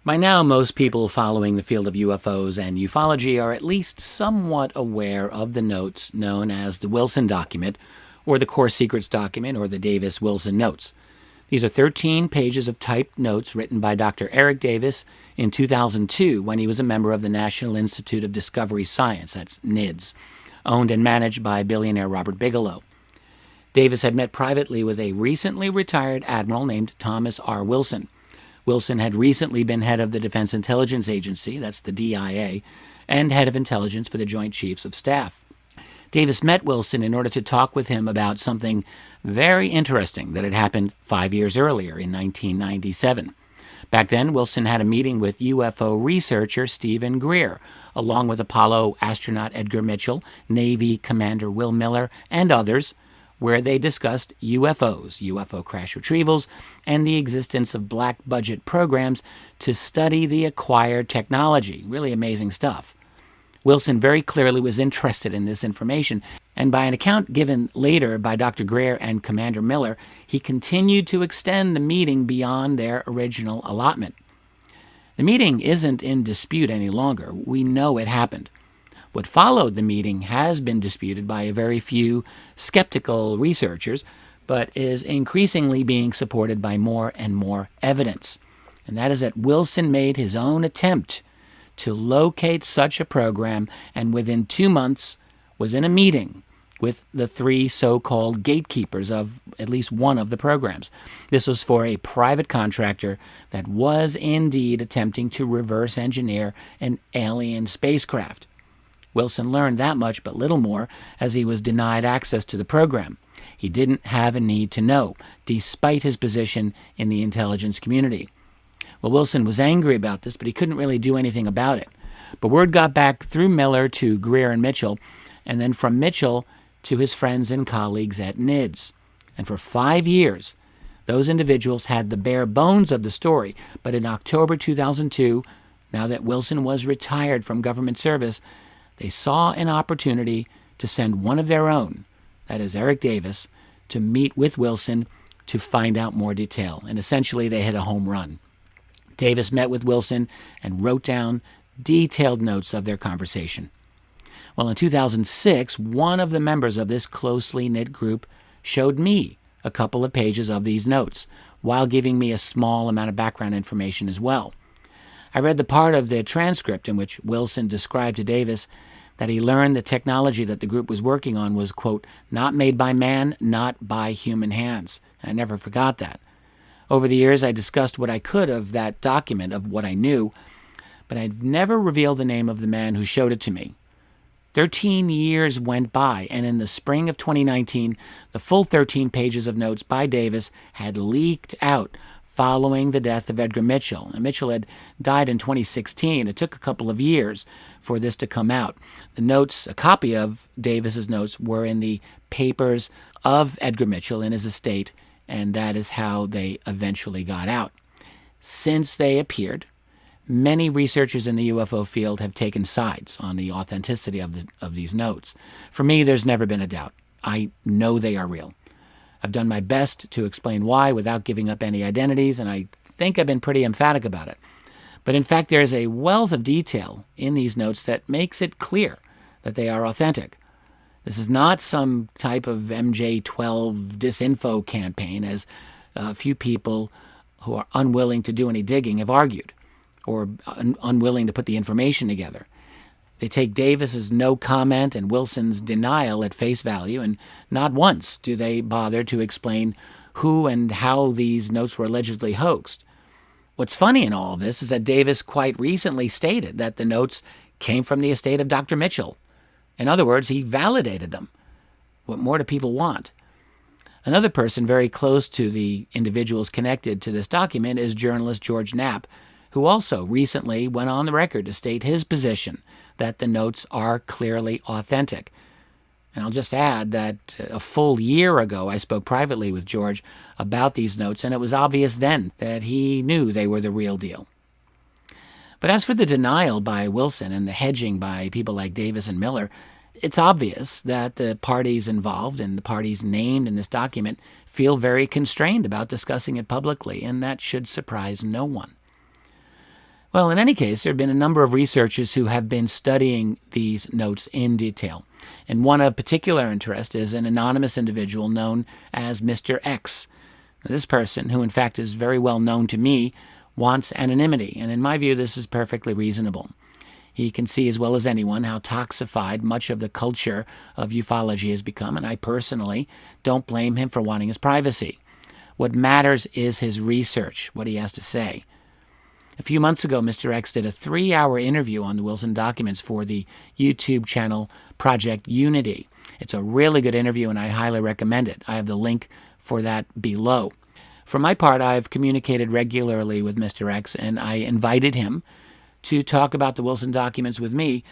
By now, most people following the field of UFOs and ufology are at least somewhat aware of the notes known as the Wilson document, or the Core Secrets document, or the Davis-Wilson notes. These are 13 pages of typed notes written by Dr. Eric Davis in 2002 when he was a member of the National Institute of Discovery Science, that's NIDS, owned and managed by billionaire Robert Bigelow. Davis had met privately with a recently retired admiral named Thomas R. Wilson. Wilson had recently been head of the Defense Intelligence Agency, that's the DIA, and head of intelligence for the Joint Chiefs of Staff. Davis met Wilson in order to talk with him about something very interesting that had happened 5 years earlier in 1997. Back then, Wilson had a meeting with UFO researcher Stephen Greer, along with Apollo astronaut Edgar Mitchell, Navy Commander Will Miller, and others, where they discussed UFOs, UFO crash retrievals, and the existence of black budget programs to study the acquired technology. Really amazing stuff. Wilson very clearly was interested in this information, and by an account given later by Dr. Greer and Commander Miller, he continued to extend the meeting beyond their original allotment. The meeting isn't in dispute any longer. We know it happened. What followed the meeting has been disputed by a very few skeptical researchers, but is increasingly being supported by more and more evidence. And that is that Wilson made his own attempt to locate such a program, and within 2 months was in a meeting with the three so-called gatekeepers of at least one of the programs. This was for a private contractor that was indeed attempting to reverse engineer an alien spacecraft. Wilson learned that much, but little more, as he was denied access to the program. He didn't have a need to know, despite his position in the intelligence community. Well, Wilson was angry about this, but he couldn't really do anything about it. But word got back through Miller to Greer and Mitchell, and then from Mitchell to his friends and colleagues at NIDS. And for 5 years, those individuals had the bare bones of the story. But in October 2002, now that Wilson was retired from government service, they saw an opportunity to send one of their own, that is Eric Davis, to meet with Wilson to find out more detail. And essentially, they hit a home run. Davis met with Wilson and wrote down detailed notes of their conversation. Well, in 2006, one of the members of this closely knit group showed me a couple of pages of these notes, while giving me a small amount of background information as well. I read the part of the transcript in which Wilson described to Davis that he learned the technology that the group was working on was, quote, not made by man, not by human hands. I never forgot that. Over the years, I discussed what I could of that document, of what I knew, but I'd never revealed the name of the man who showed it to me. 13 years went by, and in the spring of 2019, the full 13 pages of notes by Davis had leaked out following the death of Edgar Mitchell. And Mitchell had died in 2016. It took a couple of years for this to come out. The notes, a copy of Davis's notes, were in the papers of Edgar Mitchell in his estate, and that is how they eventually got out. Since they appeared, many researchers in the UFO field have taken sides on the authenticity of these notes. For me, there's never been a doubt. I know they are real. I've done my best to explain why without giving up any identities, and I think I've been pretty emphatic about it. But in fact, there's a wealth of detail in these notes that makes it clear that they are authentic. This is not some type of MJ-12 disinfo campaign, as a few people who are unwilling to do any digging have argued, or unwilling to put the information together. They take Davis's no comment and Wilson's denial at face value, and not once do they bother to explain who and how these notes were allegedly hoaxed. What's funny in all of this is that Davis quite recently stated that the notes came from the estate of Dr. Mitchell. In other words, he validated them. What more do people want? Another person very close to the individuals connected to this document is journalist George Knapp, who also recently went on the record to state his position that the notes are clearly authentic. And I'll just add that a full year ago, I spoke privately with George about these notes, and it was obvious then that he knew they were the real deal. But as for the denial by Wilson and the hedging by people like Davis and Miller, it's obvious that the parties involved and the parties named in this document feel very constrained about discussing it publicly, and that should surprise no one. Well, in any case, there have been a number of researchers who have been studying these notes in detail. And one of particular interest is an anonymous individual known as Mr. X. Now, this person, who in fact is very well known to me, wants anonymity, and in my view, this is perfectly reasonable. He can see as well as anyone how toxified much of the culture of ufology has become, and I personally don't blame him for wanting his privacy. What matters is his research, what he has to say. A few months ago, Mr. X did a 3-hour interview on the Wilson documents for the YouTube channel Project Unity. It's a really good interview, and I highly recommend it. I have the link for that below. For my part, I've communicated regularly with Mr. X, and I invited him to talk about the Wilson documents with me,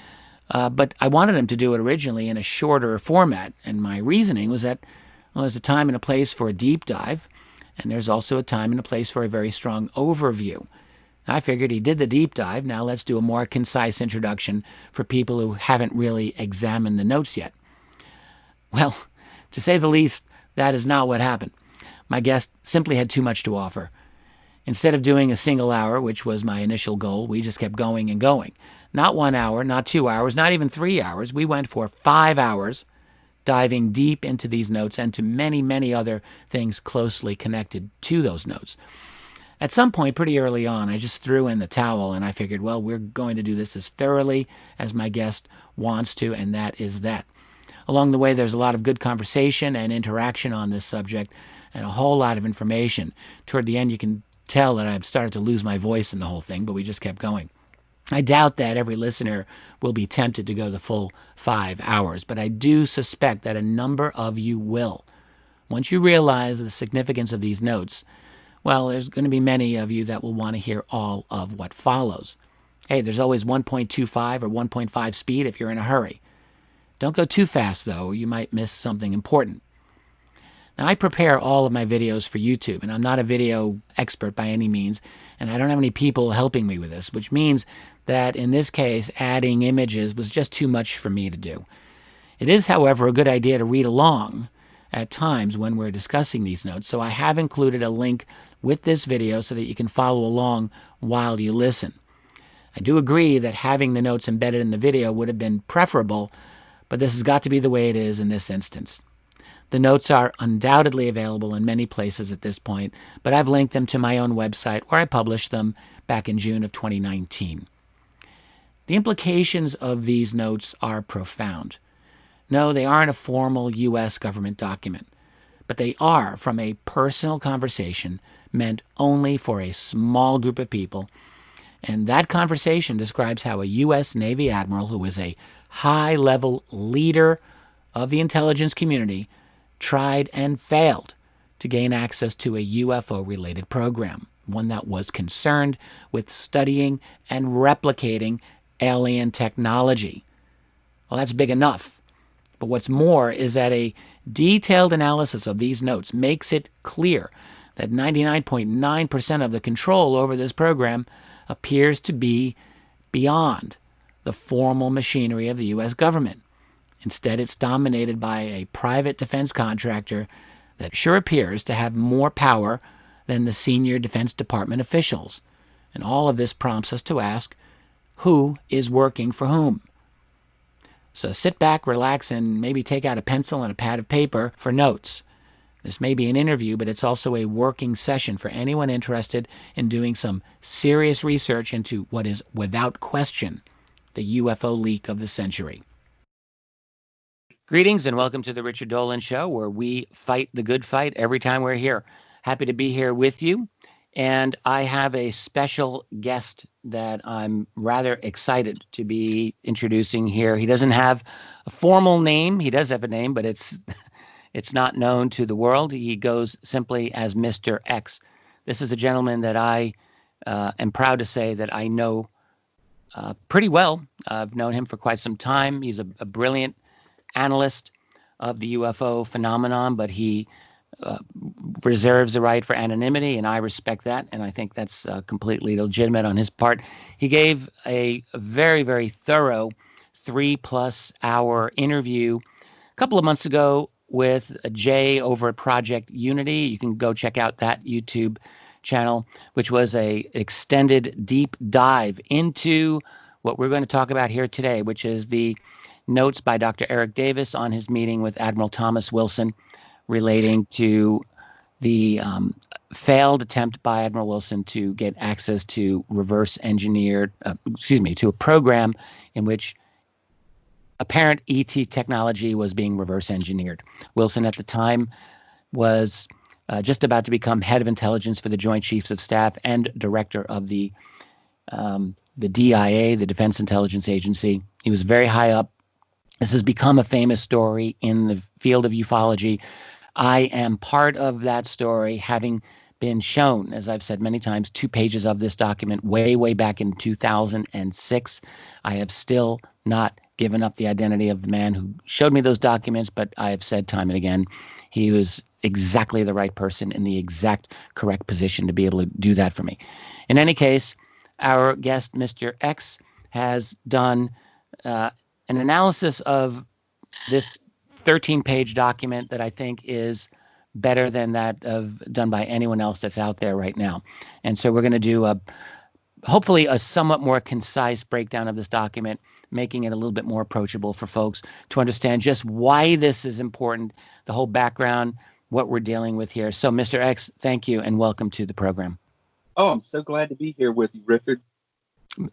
but I wanted him to do it originally in a shorter format, and my reasoning was that, well, there's a time and a place for a deep dive, and there's also a time and a place for a very strong overview. I figured he did the deep dive. Now let's do a more concise introduction for people who haven't really examined the notes yet. Well, to say the least, that is not what happened. My guest simply had too much to offer. Instead of doing a single hour, which was my initial goal, we just kept going and going. Not 1 hour, not 2 hours, not even 3 hours. We went for 5 hours, diving deep into these notes and to many, many other things closely connected to those notes. At some point pretty early on, I just threw in the towel and I figured, well, we're going to do this as thoroughly as my guest wants to, and that is that. Along the way, there's a lot of good conversation and interaction on this subject and a whole lot of information. Toward the end, you can tell that I've started to lose my voice in the whole thing, but we just kept going. I doubt that every listener will be tempted to go the full 5 hours, but I do suspect that a number of you will. Once you realize the significance of these notes, well, there's going to be many of you that will want to hear all of what follows. Hey, there's always 1.25 or 1.5 speed if you're in a hurry. Don't go too fast, though, or you might miss something important. Now, I prepare all of my videos for YouTube, and I'm not a video expert by any means, and I don't have any people helping me with this, which means that in this case, adding images was just too much for me to do. It is, however, a good idea to read along at times when we're discussing these notes, so I have included a link with this video so that you can follow along while you listen. I do agree that having the notes embedded in the video would have been preferable, but this has got to be the way it is in this instance. The notes are undoubtedly available in many places at this point, but I've linked them to my own website where I published them back in June of 2019. The implications of these notes are profound. No, they aren't a formal U.S. government document, but they are from a personal conversation meant only for a small group of people, and that conversation describes how a U.S. Navy admiral who is a high-level leader of the intelligence community tried and failed to gain access to a UFO-related program, one that was concerned with studying and replicating alien technology. Well, that's big enough. But what's more is that a detailed analysis of these notes makes it clear that 99.9% of the control over this program appears to be beyond the formal machinery of the U.S. government. Instead, it's dominated by a private defense contractor that sure appears to have more power than the senior Defense Department officials. And all of this prompts us to ask, who is working for whom? So sit back, relax, and maybe take out a pencil and a pad of paper for notes. This may be an interview, but it's also a working session for anyone interested in doing some serious research into what is, without question, the UFO leak of the century. Greetings and welcome to the Richard Dolan Show, where we fight the good fight every time we're here. Happy to be here with you. And I have a special guest that I'm rather excited to be introducing here. He doesn't have a formal name. He does have a name, but it's not known to the world. He goes simply as Mr. X. This is a gentleman that I am proud to say that I know pretty well. I've known him for quite some time. He's a brilliant analyst of the UFO phenomenon, but he reserves the right for anonymity, and I respect that, and I think that's completely legitimate on his part. He gave a very, very thorough 3+ hour interview a couple of months ago with Jay over at Project Unity. You can go check out that YouTube channel, which was a extended deep dive into what we're going to talk about here today, which is the notes by Dr. Eric Davis on his meeting with Admiral Thomas Wilson relating to the failed attempt by Admiral Wilson to get access to to a program in which apparent ET technology was being reverse engineered. Wilson at the time was just about to become head of intelligence for the Joint Chiefs of Staff and director of the DIA, the Defense Intelligence Agency. He was very high up. This has become a famous story in the field of ufology. I am part of that story, having been shown, as I've said many times, 2 pages of this document way back in 2006. I have still not given up the identity of the man who showed me those documents, but I have said time and again, he was exactly the right person in the exact correct position to be able to do that for me. In any case, our guest, Mr. X, has done an analysis of this 13-page document that I think is better than that done by anyone else that's out there right now. And so we're going to do hopefully a somewhat more concise breakdown of this document, making it a little bit more approachable for folks to understand just why this is important, the whole background, what we're dealing with here. So, Mr. X, thank you and welcome to the program. Oh, I'm so glad to be here with you, Richard.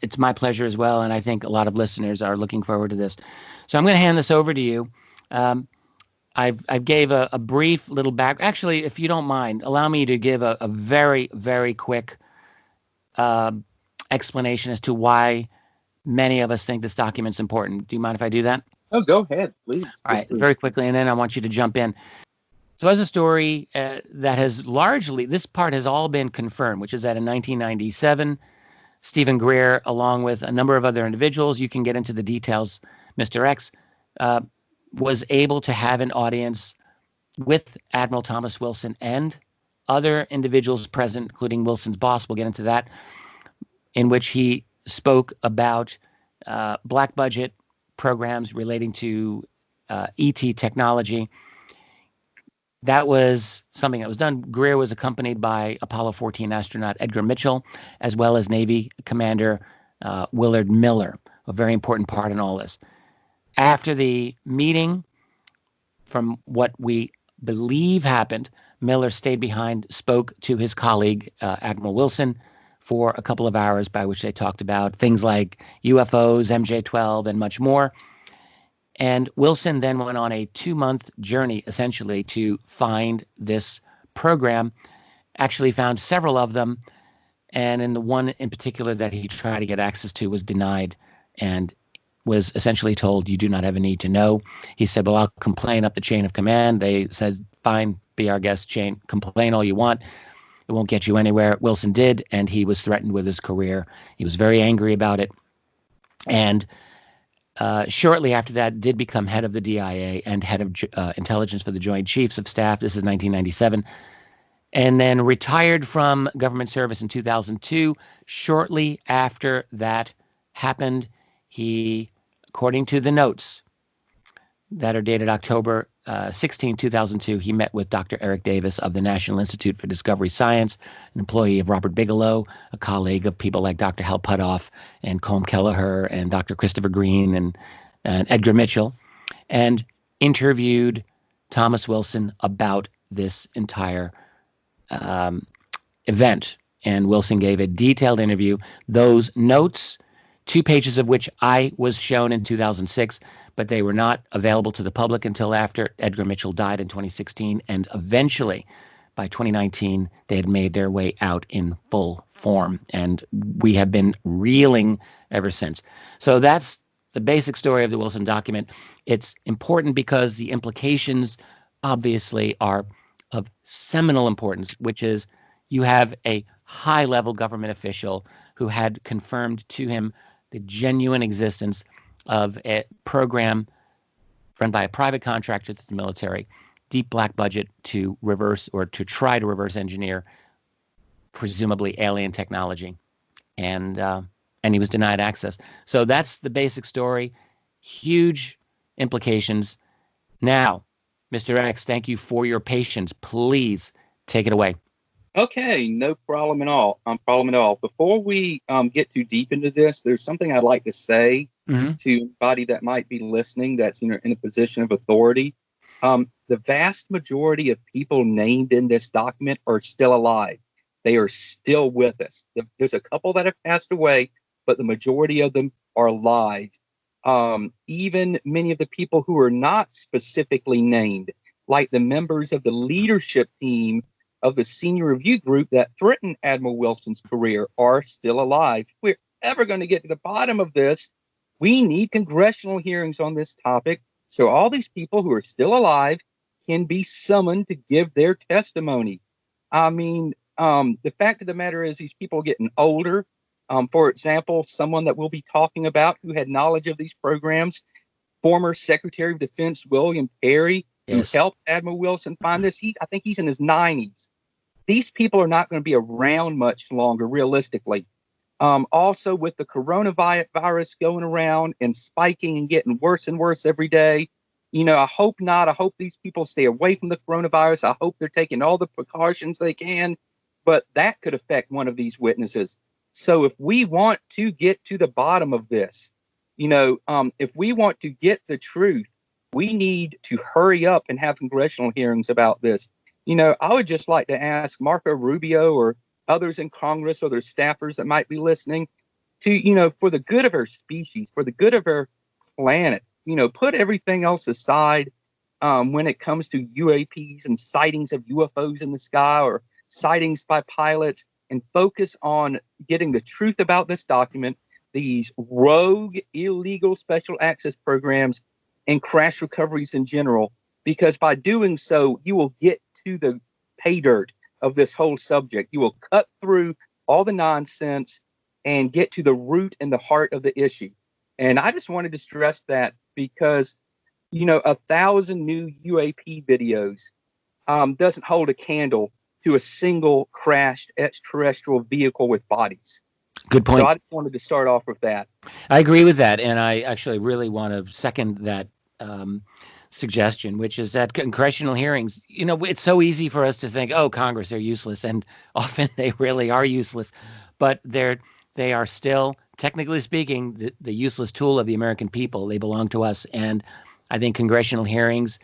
It's my pleasure as well, and I think a lot of listeners are looking forward to this. So I'm going to hand this over to you. I gave a brief little back. Actually, if you don't mind, allow me to give a very, very quick explanation as to why many of us think this document's important. Do you mind if I do that? Oh, go ahead, please. All right, very quickly, and then I want you to jump in. So as a story that has largely, this part has all been confirmed, which is that in 1997, Stephen Greer, along with a number of other individuals, you can get into the details, Mr. X, was able to have an audience with Admiral Thomas Wilson and other individuals present, including Wilson's boss, we'll get into that, in which he spoke about black budget programs relating to ET technology. That was something that was done. Greer was accompanied by Apollo 14 astronaut Edgar Mitchell, as well as Navy Commander Willard Miller, a very important part in all this. After the meeting, from what we believe happened, Miller stayed behind, spoke to his colleague, Admiral Wilson, for a couple of hours, by which they talked about things like UFOs, MJ-12, and much more. And Wilson then went on a 2-month journey, essentially, to find this program, actually found several of them, and in the one in particular that he tried to get access to was denied and was essentially told, you do not have a need to know. He said, well, I'll complain up the chain of command. They said, fine, be our guest, chain, complain all you want. It won't get you anywhere. Wilson did, and he was threatened with his career. He was very angry about it. And shortly after that, did become head of the DIA and head of intelligence for the Joint Chiefs of Staff. This is 1997. And then retired from government service in 2002. Shortly after that happened, he, according to the notes that are dated October 16, 2002, he met with Dr. Eric Davis of the National Institute for Discovery Science, an employee of Robert Bigelow, a colleague of people like Dr. Hal Puthoff and Colm Kelleher and Dr. Christopher Green and Edgar Mitchell, and interviewed Thomas Wilson about this entire event. And Wilson gave a detailed interview. Those notes, 2 pages of which I was shown in 2006, but they were not available to the public until after Edgar Mitchell died in 2016. And eventually, by 2019, they had made their way out in full form. And we have been reeling ever since. So that's the basic story of the Wilson document. It's important because the implications obviously are of seminal importance, which is you have a high-level government official who had confirmed to him the genuine existence of a program run by a private contractor to the military, deep black budget to reverse or to try to reverse engineer presumably alien technology. And he was denied access. So that's the basic story. Huge implications. Now, Mr. X, thank you for your patience. Please take it away. Okay, no problem at all. Problem at all. Before we get too deep into this, there's something I'd like to say to anybody that might be listening that's in a position of authority. The vast majority of people named in this document are still alive. They are still with us. There's a couple that have passed away, but the majority of them are alive. Even many of the people who are not specifically named, like the members of the leadership team of the senior review group that threatened Admiral Wilson's career, are still alive. If we're ever going to get to the bottom of this, we need congressional hearings on this topic, so all these people who are still alive can be summoned to give their testimony. I mean, the fact of the matter is these people are getting older. For example, someone that we'll be talking about who had knowledge of these programs, former Secretary of Defense William Perry, who helped Admiral Wilson find this. I think he's in his 90s. These people are not going to be around much longer, realistically. Also, with the coronavirus going around and spiking and getting worse and worse every day, I hope not. I hope these people stay away from the coronavirus. I hope they're taking all the precautions they can, but that could affect one of these witnesses. So if we want to get to the bottom of this, if we want to get the truth, we need to hurry up and have congressional hearings about this. I would just like to ask Marco Rubio or others in Congress or their staffers that might be listening to, for the good of our species, for the good of our planet, put everything else aside when it comes to UAPs and sightings of UFOs in the sky or sightings by pilots, and focus on getting the truth about this document, these rogue, illegal special access programs, and crash recoveries in general, because by doing so, you will get to the pay dirt of this whole subject. You will cut through all the nonsense and get to the root and the heart of the issue. And I just wanted to stress that because, 1,000 new UAP videos doesn't hold a candle to a single crashed extraterrestrial vehicle with bodies. Good point. So I just wanted to start off with that. I agree with that. And I actually really want to second that suggestion, which is that congressional hearings, it's so easy for us to think, oh, Congress, they're useless. And often they really are useless. But they are still, technically speaking, the useless tool of the American people. They belong to us. And I think congressional hearings,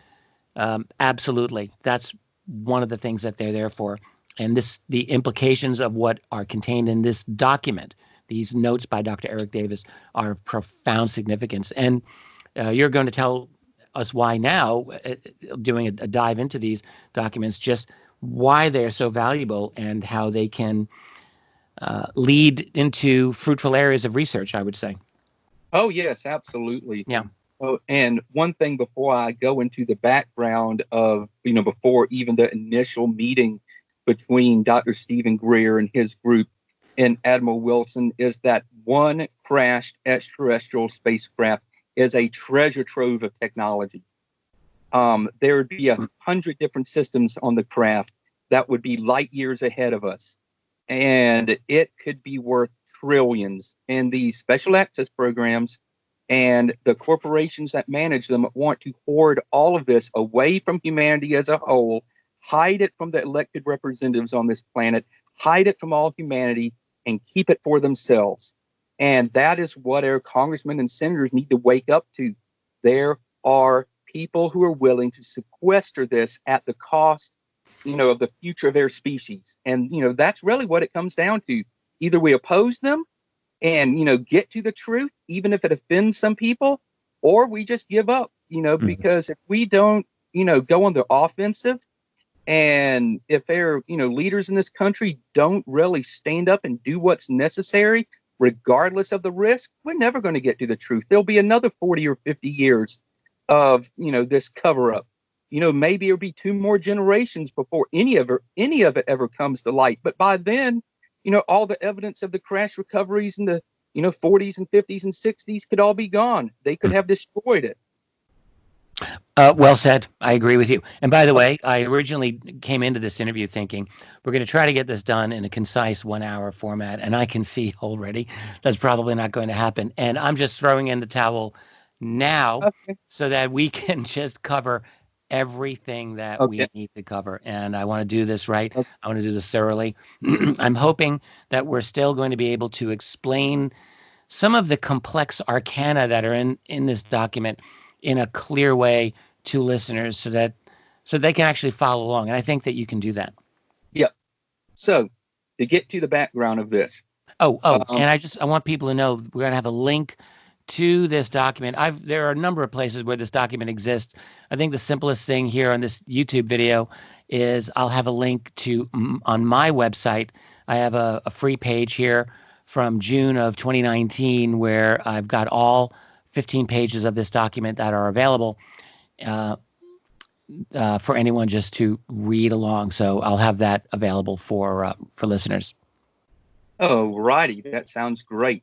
absolutely, that's one of the things that they're there for. And the implications of what are contained in this document, these notes by Dr. Eric Davis, are of profound significance. And you're going to tell us why now, doing a dive into these documents, just why they're so valuable and how they can lead into fruitful areas of research, I would say. Oh, yes, absolutely. Yeah. Oh, and one thing before I go into the background of, before even the initial meeting between Dr. Stephen Greer and his group and Admiral Wilson, is that one crashed extraterrestrial spacecraft is a treasure trove of technology. There would be 100 different systems on the craft that would be light years ahead of us. And it could be worth trillions. And these special access programs and the corporations that manage them want to hoard all of this away from humanity as a whole, hide it from the elected representatives on this planet, hide it from all humanity, and keep it for themselves. And that is what our congressmen and senators need to wake up to. There are people who are willing to sequester this at the cost, of the future of their species. And, that's really what it comes down to. Either we oppose them and, get to the truth, even if it offends some people, or we just give up, because if we don't, go on the offensive, and if their, leaders in this country don't really stand up and do what's necessary, regardless of the risk, we're never going to get to the truth. There'll be another 40 or 50 years of, this cover up. Maybe it'll be 2 more generations before any of it ever comes to light. But by then, all the evidence of the crash recoveries in the, 40s and 50s and 60s could all be gone. They could have destroyed it. Well said. I agree with you. And by the way, I originally came into this interview thinking we're going to try to get this done in a concise 1-hour format. And I can see already that's probably not going to happen. And I'm just throwing in the towel now so that we can just cover everything that Okay. we need to cover. And I want to do this right. Okay. I want to do this thoroughly. I'm hoping that we're still going to be able to explain some of the complex arcana that are in this document in a clear way to listeners so they can actually follow along. And I think that you can do that. Yeah. So to get to the background of this. And I want people to know we're going to have a link to this document. There are a number of places where this document exists. I think the simplest thing here on this YouTube video is I'll have a link to on my website. I have a free page here from June of 2019 where I've got all 15 pages of this document that are available for anyone just to read along. So I'll have that available for listeners. Oh, righty. That sounds great.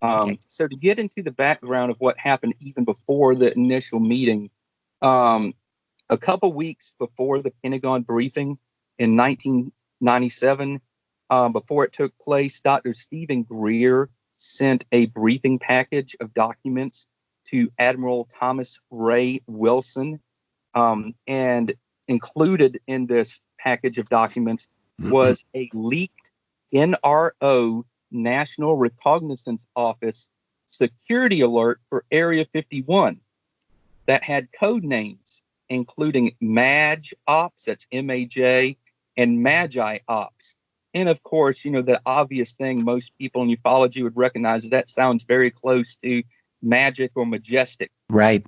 Okay. So to get into the background of what happened even before the initial meeting, a couple weeks before the Pentagon briefing in 1997, before it took place, Dr. Stephen Greer sent a briefing package of documents to Admiral Thomas Ray Wilson, and included in this package of documents was a leaked NRO National Reconnaissance Office security alert for Area 51 that had code names including Maj Ops, that's MAJ, and Magi Ops. And of course, the obvious thing most people in ufology would recognize, that sounds very close to magic or majestic. Right.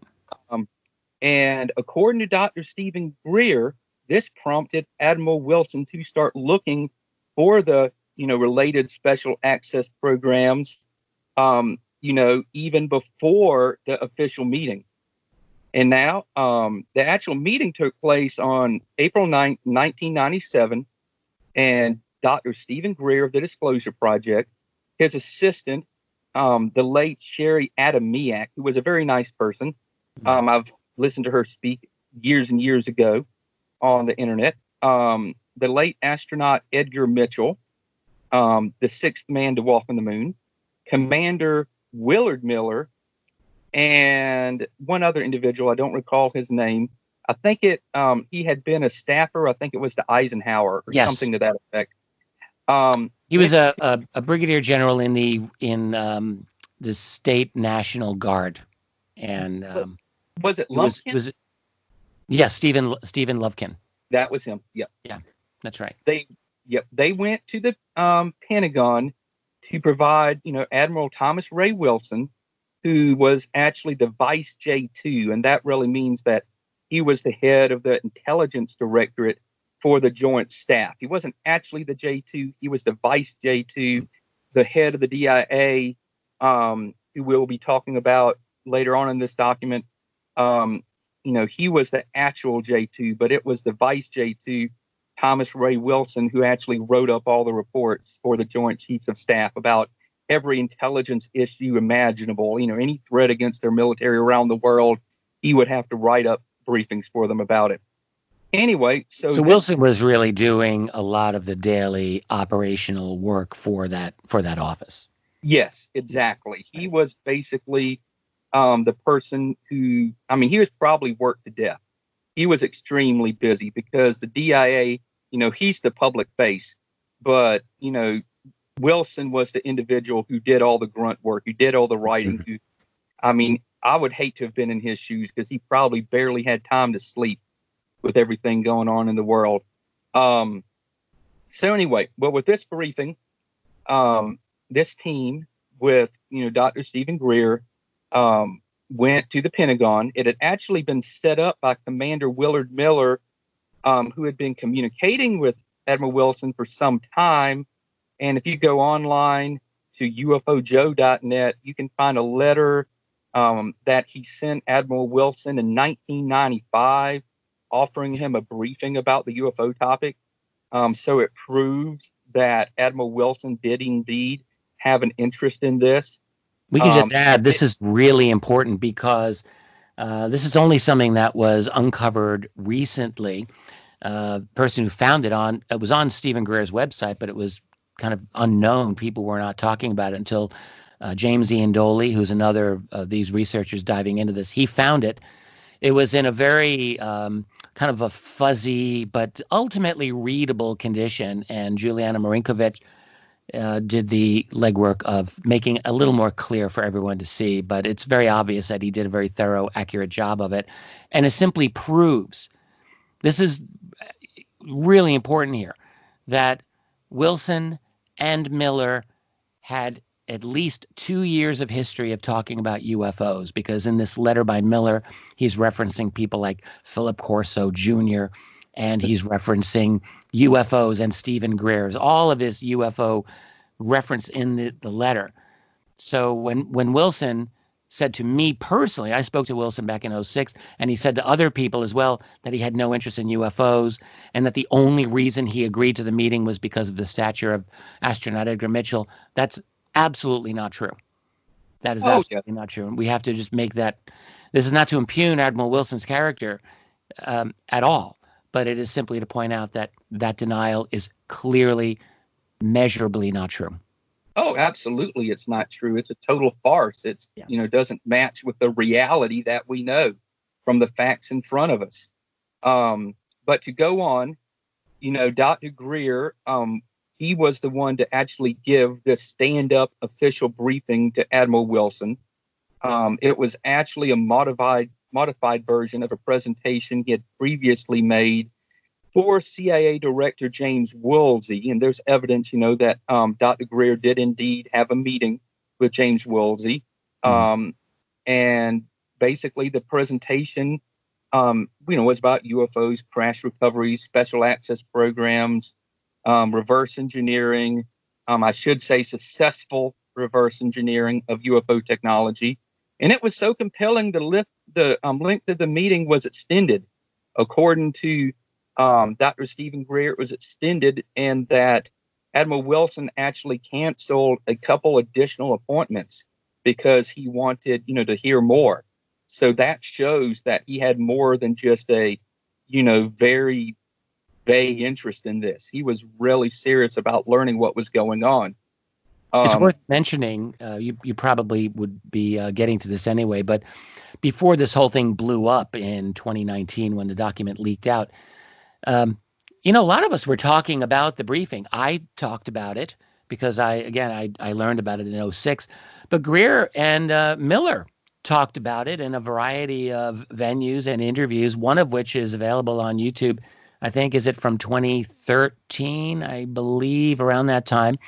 And according to Dr. Stephen Greer, this prompted Admiral Wilson to start looking for the related special access programs, even before the official meeting. And now the actual meeting took place on April 9th, 1997. And Dr. Stephen Greer of the Disclosure Project, his assistant, the late Sherry Adamiak, who was a very nice person. I've listened to her speak years and years ago on the internet. The late astronaut Edgar Mitchell, the sixth man to walk on the moon, Commander Willard Miller, and one other individual. I don't recall his name. I think he had been a staffer. I think it was to Eisenhower or something to that effect. He was a brigadier general in the State National Guard, and was it Lumpkin? Yes, Stephen Lovkin. That was him. Yep. Yeah, that's right. They went to the Pentagon to provide, Admiral Thomas Ray Wilson, who was actually the Vice J2, and that really means that he was the head of the Intelligence Directorate for the Joint Staff. He wasn't actually the J2; he was the Vice J2, the head of the DIA, who we'll be talking about later on in this document. He was the actual J2, but it was the Vice J2, Thomas Ray Wilson, who actually wrote up all the reports for the Joint Chiefs of Staff about every intelligence issue imaginable, any threat against their military around the world. He would have to write up briefings for them about it. Anyway, so Wilson was really doing a lot of the daily operational work for that office. Yes, exactly. He was basically the person who, he was probably worked to death. He was extremely busy because the DIA, he's the public face, but, Wilson was the individual who did all the grunt work, who did all the writing. I would hate to have been in his shoes because he probably barely had time to sleep with everything going on in the world. So anyway, with this briefing, this team with, Dr. Stephen Greer went to the Pentagon. It had actually been set up by Commander Willard Miller, who had been communicating with Admiral Wilson for some time. And if you go online to ufojoe.net, you can find a letter that he sent Admiral Wilson in 1995, offering him a briefing about the UFO topic. So it proves that Admiral Wilson did indeed have an interest in this. We can just add, this is really important because this is only something that was uncovered recently. Person who found it was on Stephen Greer's website, but it was kind of unknown. People were not talking about it until James Ian Dolan, who's another of these researchers diving into this. He found it. It was in a very kind of a fuzzy but ultimately readable condition, and Juliana Marinkovic did the legwork of making a little more clear for everyone to see. But it's very obvious that he did a very thorough, accurate job of it, and it simply proves, this is really important here, that Wilson and Miller had at least 2 years of history of talking about UFOs, because in this letter by Miller, he's referencing people like Philip Corso Jr., and he's referencing UFOs and Stephen Greer's, all of his UFO reference in the letter. So when Wilson said to me personally, I spoke to Wilson back in 2006, and he said to other people as well that he had no interest in UFOs, and that the only reason he agreed to the meeting was because of the stature of astronaut Edgar Mitchell. That's absolutely not true. That is absolutely not true. And we have to just make that. This is not to impugn Admiral Wilson's character at all, but it is simply to point out that that denial is clearly, measurably not true. Oh, absolutely. It's not true. It's a total farce. It's, doesn't match with the reality that we know from the facts in front of us. But to go on, Dr. Greer, he was the one to actually give the stand-up official briefing to Admiral Wilson. It was actually a modified version of a presentation he had previously made for CIA Director James Woolsey. And there's evidence, that Dr. Greer did indeed have a meeting with James Woolsey. And basically the presentation, was about UFOs, crash recovery, special access programs, reverse engineering, I should say successful reverse engineering of UFO technology. And it was so compelling, the length of the meeting was extended. According to Dr. Stephen Greer, it was extended, and that Admiral Wilson actually canceled a couple additional appointments because he wanted, to hear more. So that shows that he had more than just a, very vague interest in this. He was really serious about learning what was going on. It's worth mentioning, you probably would be getting to this anyway, but before this whole thing blew up in 2019 when the document leaked out, a lot of us were talking about the briefing. I talked about it because I learned about it in 2006, but Greer and Miller talked about it in a variety of venues and interviews, one of which is available on YouTube. I think, is it from 2013, I believe, around that time.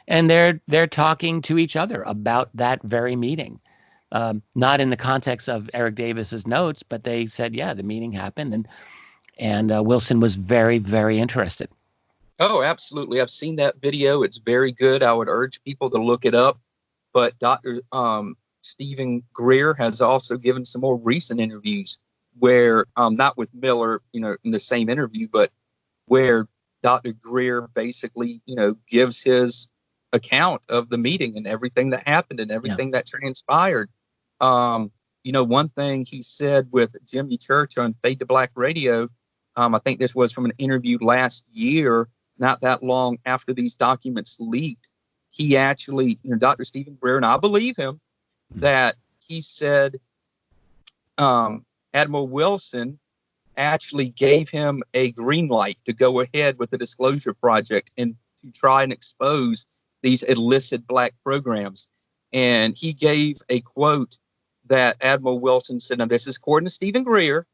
And they're talking to each other about that very meeting, not in the context of Eric Davis's notes, but they said, yeah, the meeting happened, and Wilson was very, very interested. Oh, absolutely. I've seen that video. It's very good. I would urge people to look it up. But Dr. Stephen Greer has also given some more recent interviews where, not with Miller, in the same interview, but where Dr. Greer basically, gives his account of the meeting and everything that happened and everything that transpired. One thing he said with Jimmy Church on Fade to Black Radio, I think this was from an interview last year, not that long after these documents leaked. He actually, Dr. Stephen Greer, and I believe him, that he said Admiral Wilson actually gave him a green light to go ahead with the disclosure project and to try and expose these illicit black programs. And he gave a quote that Admiral Wilson said, now this is according to Stephen Greer,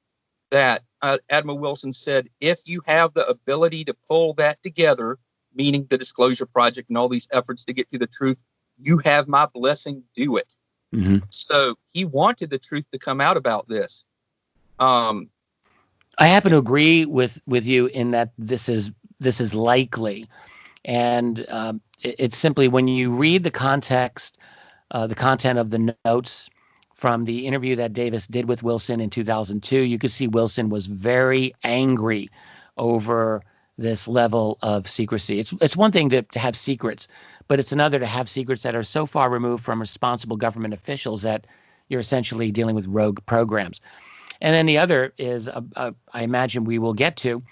that Admiral Wilson said, if you have the ability to pull that together, meaning the disclosure project and all these efforts to get to the truth, you have my blessing, do it. Mm-hmm. So he wanted the truth to come out about this. I happen to agree with you in that this is likely. And it's simply when you read the context, the content of the notes from the interview that Davis did with Wilson in 2002, you could see Wilson was very angry over this level of secrecy. It's one thing to have secrets, but it's another to have secrets that are so far removed from responsible government officials that you're essentially dealing with rogue programs. And then the other is, I imagine we will get to,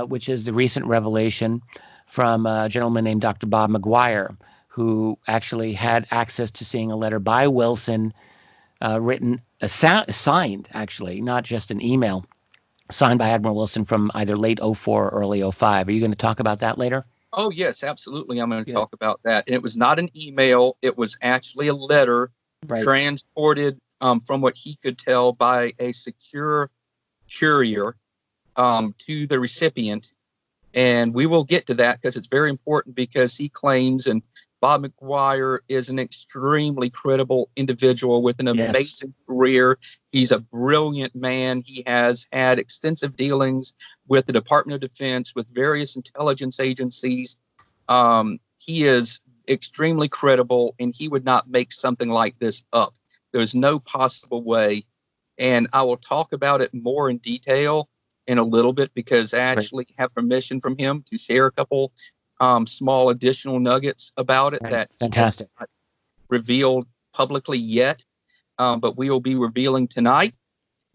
which is the recent revelation from a gentleman named Dr. Bob McGuire, who actually had access to seeing a letter by Wilson written, signed, actually, not just an email, signed by Admiral Wilson from either late '04 or early '05. Are you going to talk about that later? Oh, yes, absolutely. I'm going to talk about that. And it was not an email. It was actually a letter transported from what he could tell by a secure courier to the recipient. And we will get to that because it's very important, because he claims, and Bob McGuire is an extremely credible individual with an amazing career. He's a brilliant man. He has had extensive dealings with the Department of Defense, with various intelligence agencies. He is extremely credible, and he would not make something like this up. There's no possible way. And I will talk about it more in detail in a little bit, because I actually have permission from him to share a couple small additional nuggets about it that fantastic not revealed publicly yet, but we will be revealing tonight.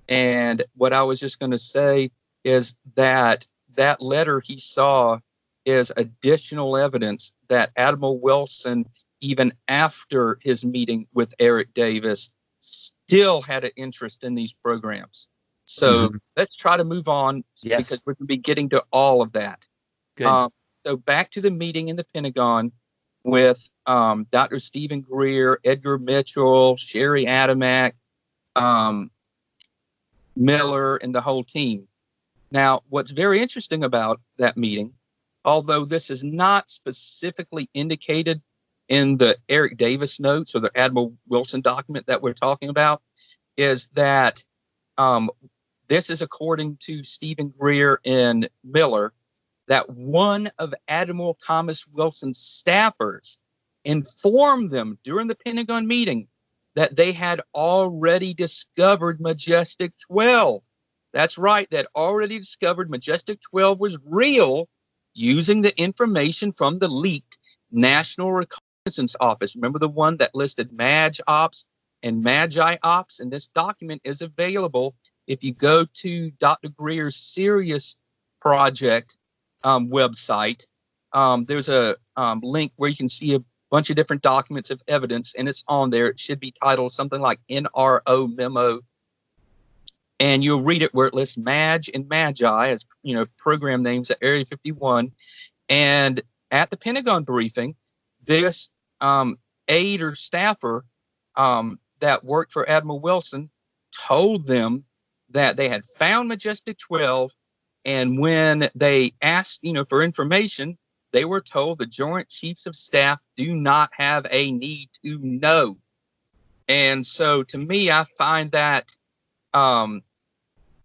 And what I was just going to say is that that letter he saw is additional evidence that Admiral Wilson, even after his meeting with Eric Davis, still had an interest in these programs. So let's try to move on, because we're going to be getting to all of that. Good. So back to the meeting in the Pentagon with Dr. Stephen Greer, Edgar Mitchell, Sherry Adamak, Miller, and the whole team. Now, what's very interesting about that meeting, although this is not specifically indicated in the Eric Davis notes or the Admiral Wilson document that we're talking about, is that this is according to Stephen Greer and Miller, that one of Admiral Thomas Wilson's staffers informed them during the Pentagon meeting that they had already discovered Majestic 12. That's right, that already discovered Majestic 12 was real, using the information from the leaked National Reconnaissance Office. Remember the one that listed Maj Ops and Magi Ops? And this document is available if you go to Dr. Greer's Sirius Project website. There's a link where you can see a bunch of different documents of evidence, and it's on there. It should be titled something like NRO Memo. And you'll read it where it lists Maj and Magi as, program names at Area 51. And at the Pentagon briefing, this aide or staffer that worked for Admiral Wilson told them that they had found Majestic 12, and when they asked, for information, they were told the Joint Chiefs of Staff do not have a need to know. And so, to me, I find that an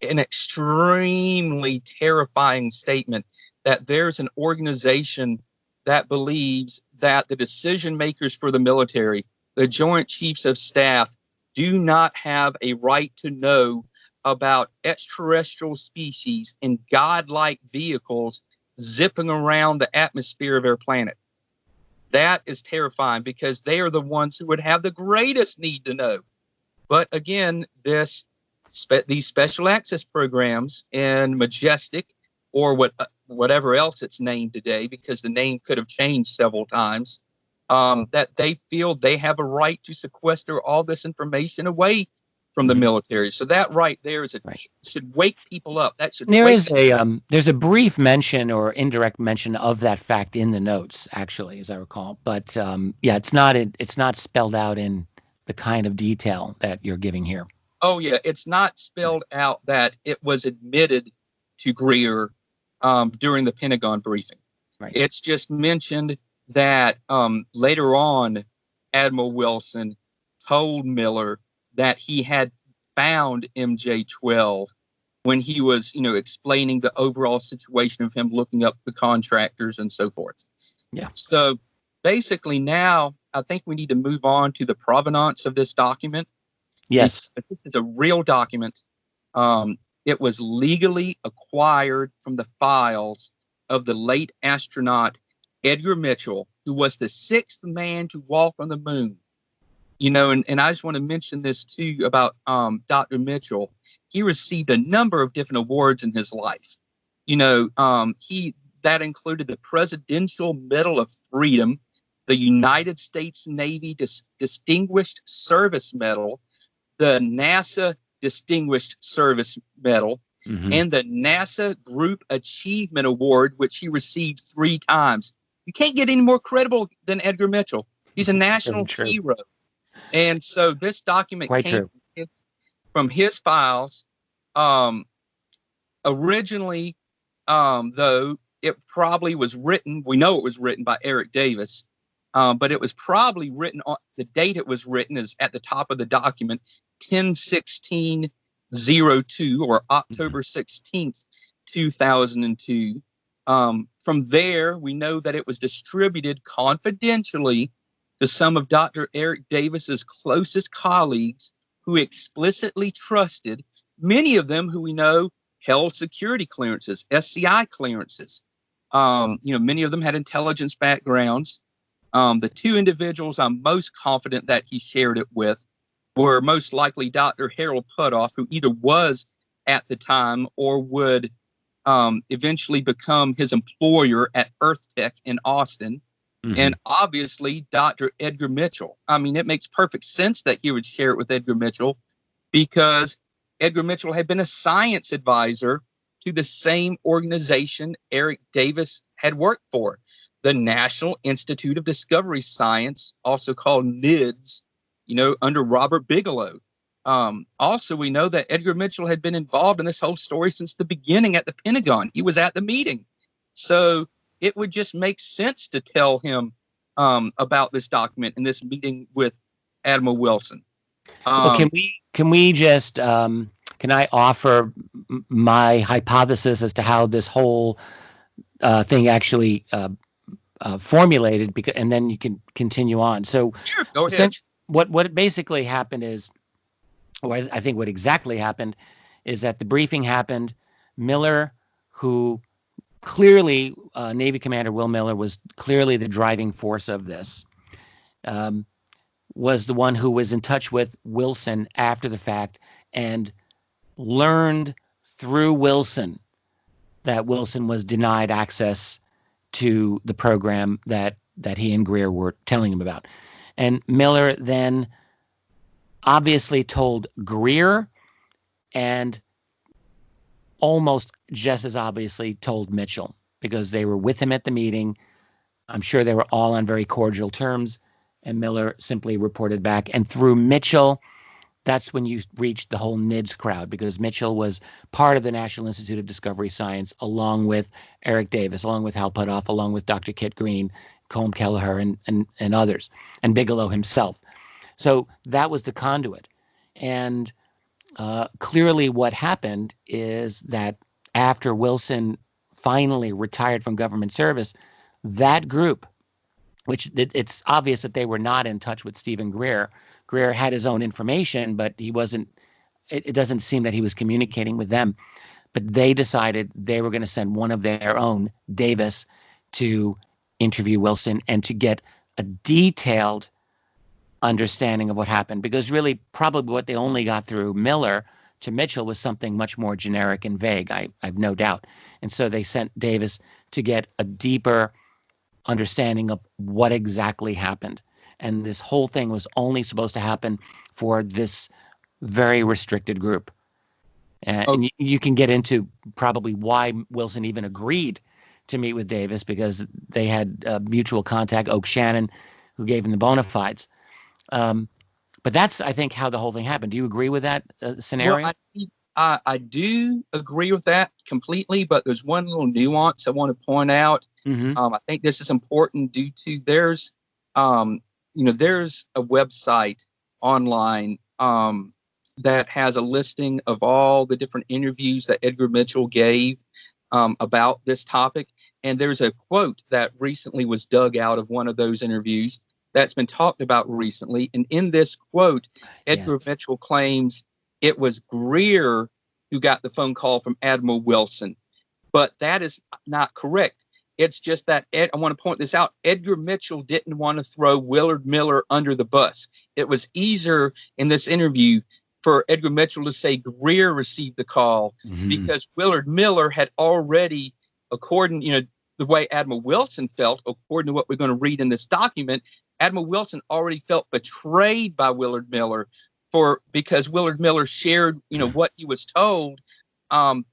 extremely terrifying statement, that there's an organization that believes that the decision makers for the military, the Joint Chiefs of Staff, do not have a right to know about extraterrestrial species in godlike vehicles zipping around the atmosphere of our planet. That is terrifying, because they are the ones who would have the greatest need to know. But again, these special access programs in Majestic, or whatever else it's named today, because the name could have changed several times, that they feel they have a right to sequester all this information away from the military. So that right there should wake people up. That should. There's a brief mention or indirect mention of that fact in the notes, actually, as I recall. But it's not spelled out in the kind of detail that you're giving here. Oh yeah, it's not spelled out that it was admitted to Greer during the Pentagon briefing. Right. It's just mentioned that later on, Admiral Wilson told Miller that he had found MJ-12 when he was, explaining the overall situation of him looking up the contractors and so forth. Yeah. So basically now I think we need to move on to the provenance of this document. Yes. This is a real document. It was legally acquired from the files of the late astronaut Edgar Mitchell, who was the sixth man to walk on the moon. And I just want to mention this too about Dr. Mitchell. He received a number of different awards in his life. That included the Presidential Medal of Freedom, the United States Navy Distinguished Service Medal, the NASA Distinguished Service Medal, and the NASA Group Achievement Award, which he received 3 times. You can't get any more credible than Edgar Mitchell. He's a national hero. And so this document came from his files. Originally, though, it probably was written, we know it was written by Eric Davis, but it was probably written on the date it was written is at the top of the document, 10/16/02 or October 16th, 2002. From there, we know that it was distributed confidentially to some of Dr. Eric Davis's closest colleagues who explicitly trusted, many of them who we know held security clearances, SCI clearances. Many of them had intelligence backgrounds. The 2 individuals I'm most confident that he shared it with were most likely Dr. Harold Putoff, who either was at the time or would eventually become his employer at Earth Tech in Austin, and obviously Dr. Edgar Mitchell. I mean, it makes perfect sense that he would share it with Edgar Mitchell because Edgar Mitchell had been a science advisor to the same organization Eric Davis had worked for, the National Institute of Discovery Science, also called NIDS, under Robert Bigelow. Also, we know that Edgar Mitchell had been involved in this whole story since the beginning at the Pentagon. He was at the meeting. So it would just make sense to tell him about this document in this meeting with Admiral Wilson. Well, can we just can I offer my hypothesis as to how this whole thing actually formulated? And then you can continue on. So, sure, go ahead. What basically happened is, or I think what exactly happened is that the briefing happened. Miller, who clearly Navy Commander Will Miller was clearly the driving force of this, was the one who was in touch with Wilson after the fact and learned through Wilson that Wilson was denied access to the program that he and Greer were telling him about. And Miller then obviously told Greer and almost just as obviously told Mitchell because they were with him at the meeting. I'm sure they were all on very cordial terms, and Miller simply reported back. And through Mitchell, that's when you reached the whole NIDS crowd, because Mitchell was part of the National Institute of Discovery Science, along with Eric Davis, along with Hal Puthoff, along with Dr. Kit Green, Colm Kelleher, and others, and Bigelow himself. So that was the conduit. And clearly what happened is that after Wilson finally retired from government service, that group, which it's obvious that they were not in touch with Stephen Greer. Greer had his own information, but he wasn't, it doesn't seem that he was communicating with them. But they decided they were going to send one of their own, Davis, to interview Wilson and to get a detailed understanding of what happened. Because really, probably what they only got through Miller to Mitchell was something much more generic and vague, I've no doubt. And so they sent Davis to get a deeper understanding of what exactly happened. And this whole thing was only supposed to happen for this very restricted group. And you can get into probably why Wilson even agreed to meet with Davis, because they had mutual contact, Oak Shannon, who gave him the bona fides. But that's, I think, how the whole thing happened. Do you agree with that scenario? Well, I do agree with that completely, but there's one little nuance I want to point out. Mm-hmm. I think this is important due to there's a website online that has a listing of all the different interviews that Edgar Mitchell gave about this topic. And there's a quote that recently was dug out of one of those interviews that's been talked about recently. And in this quote, Edgar Mitchell claims it was Greer who got the phone call from Admiral Wilson. But that is not correct. It's just that, I want to point this out, Edgar Mitchell didn't want to throw Willard Miller under the bus. It was easier in this interview for Edgar Mitchell to say Greer received the call, because Willard Miller had already, according, the way Admiral Wilson felt, according to what we're going to read in this document, Admiral Wilson already felt betrayed by Willard Miller because Willard Miller shared, what he was told by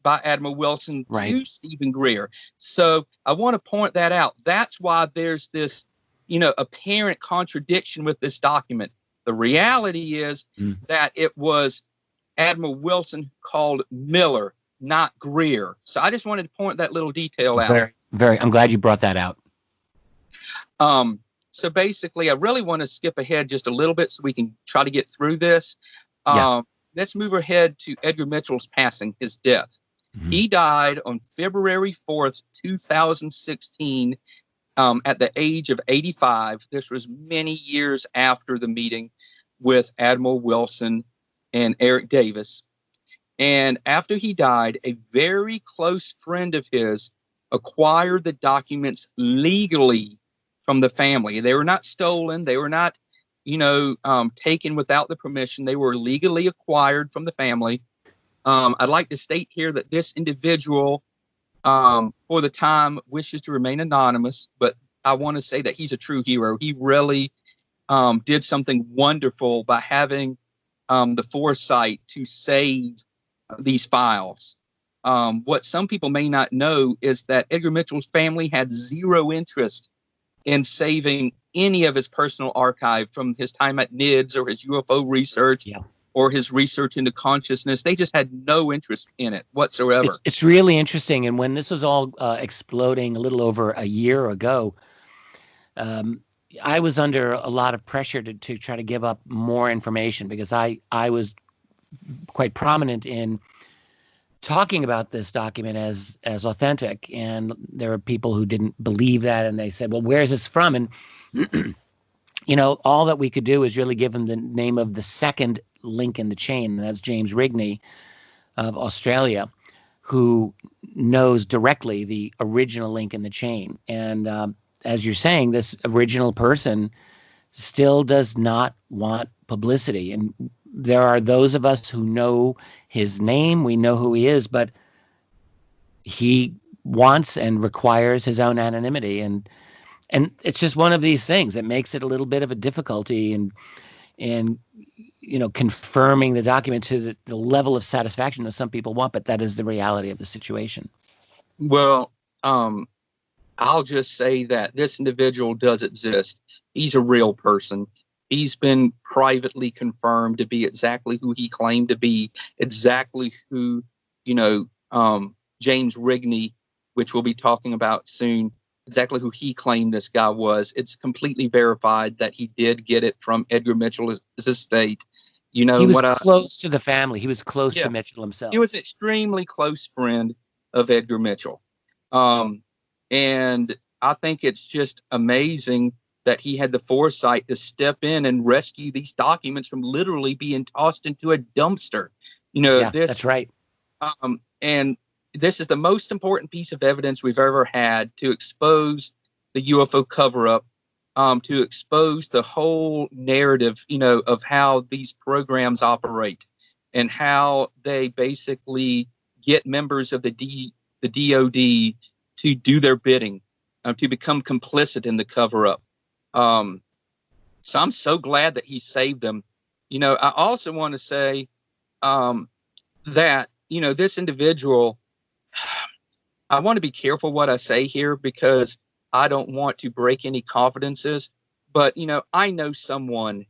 Admiral Wilson to Stephen Greer. So I want to point that out. That's why there's this, apparent contradiction with this document. The reality is that it was Admiral Wilson who called Miller, not Greer. So I just wanted to point that little detail out. I'm glad you brought that out. So basically, I really want to skip ahead just a little bit so we can try to get through this. Let's move ahead to Edgar Mitchell's passing, his death. He died on February 4th, 2016, at the age of 85. This was many years after the meeting with Admiral Wilson and Eric Davis. And after he died, a very close friend of his acquired the documents legally from the family. They were not stolen. They were not, taken without the permission. They were legally acquired from the family. I'd like to state here that this individual, for the time, wishes to remain anonymous, but I want to say that he's a true hero. He really did something wonderful by having the foresight to save these files. What some people may not know is that Edgar Mitchell's family had zero interest in saving any of his personal archive from his time at NIDS or his UFO research or his research into consciousness. They just had no interest in it whatsoever. It's really interesting. And when this was all exploding a little over a year ago, I was under a lot of pressure to try to give up more information because I was quite prominent in talking about this document as authentic, and there were people who didn't believe that, and they said, well, where's this from? And all that we could do is really give them the name of the second link in the chain, and that's James Rigney of Australia, who knows directly the original link in the chain. And as you're saying, this original person still does not want publicity, and there are those of us who know his name, we know who he is, but he wants and requires his own anonymity. And it's just one of these things that makes it a little bit of a difficulty in confirming the document to the level of satisfaction that some people want, but that is the reality of the situation. Well, I'll just say that this individual does exist. He's a real person. He's been privately confirmed to be exactly who he claimed to be, exactly who, James Rigney, which we'll be talking about soon, exactly who he claimed this guy was. It's completely verified that he did get it from Edgar Mitchell's estate. He was close to the family. He was close to Mitchell himself. He was an extremely close friend of Edgar Mitchell. And I think it's just amazing that he had the foresight to step in and rescue these documents from literally being tossed into a dumpster. That's right. And this is the most important piece of evidence we've ever had to expose the UFO cover-up, to expose the whole narrative, of how these programs operate and how they basically get members of the DOD to do their bidding, to become complicit in the cover-up. So I'm so glad that he saved them. I also want to say that, this individual, I want to be careful what I say here because I don't want to break any confidences. But, I know someone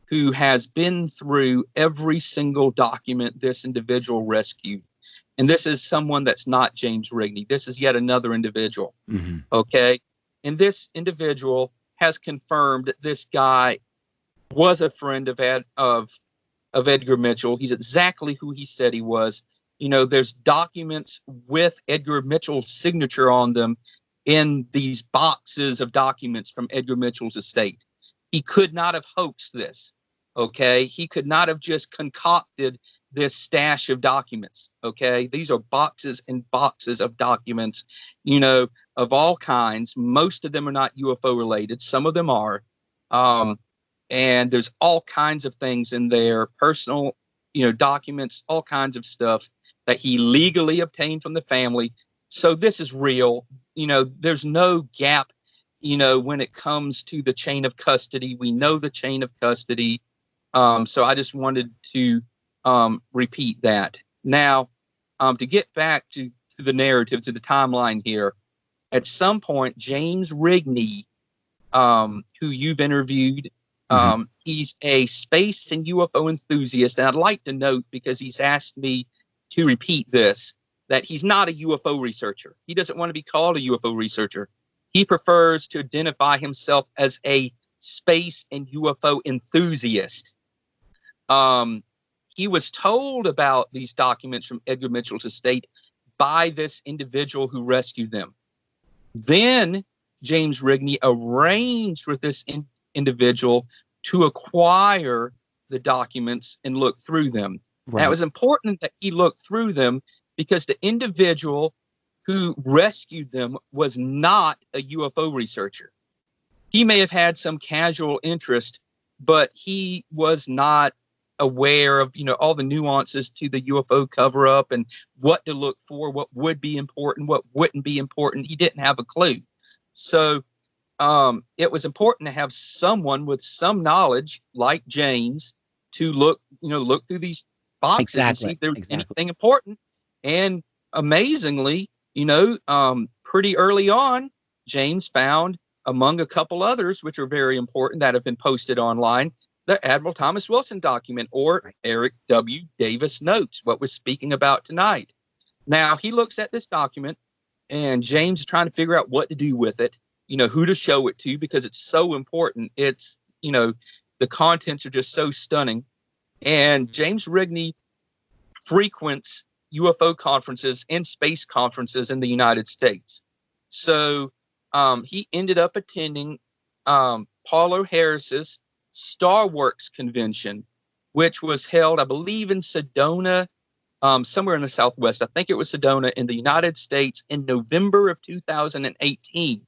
who has been through every single document this individual rescued. And this is someone that's not James Rigney. This is yet another individual. Mm-hmm. Okay. And this individual has confirmed that this guy was a friend of Edgar Mitchell. He's exactly who he said he was. There's documents with Edgar Mitchell's signature on them in these boxes of documents from Edgar Mitchell's estate. He could not have hoaxed this. Okay. He could not have just concocted this stash of documents. Okay. These are boxes and boxes of documents, of all kinds. Most of them are not UFO related. Some of them are. And there's all kinds of things in there, personal, documents, all kinds of stuff that he legally obtained from the family. So this is real. There's no gap, when it comes to the chain of custody. We know the chain of custody. So I just wanted to repeat that. Now, to get back to the narrative, to the timeline here, at some point, James Rigney, who you've interviewed, he's a space and UFO enthusiast. And I'd like to note, because he's asked me to repeat this, that he's not a UFO researcher. He doesn't want to be called a UFO researcher. He prefers to identify himself as a space and UFO enthusiast. He was told about these documents from Edgar Mitchell's estate by this individual who rescued them. Then James Rigney arranged with this individual to acquire the documents and look through them. Right. Now, it was important that he looked through them because the individual who rescued them was not a UFO researcher. He may have had some casual interest, but he was not aware of, all the nuances to the UFO cover-up and what to look for, what would be important, what wouldn't be important. He didn't have a clue. So it was important to have someone with some knowledge, like James, to look through these boxes and see if there was anything important. And amazingly, pretty early on, James found, among a couple others, which are very important that have been posted online, the Admiral Thomas Wilson document, or Eric W. Davis notes, what we're speaking about tonight. Now, he looks at this document, and James is trying to figure out what to do with it, who to show it to, because it's so important. It's, the contents are just so stunning. And James Rigney frequents UFO conferences and space conferences in the United States. So he ended up attending Paul O'Harris's Star Works convention, which was held, I believe, in Sedona, somewhere in the Southwest. I think it was Sedona in the United States in November of 2018.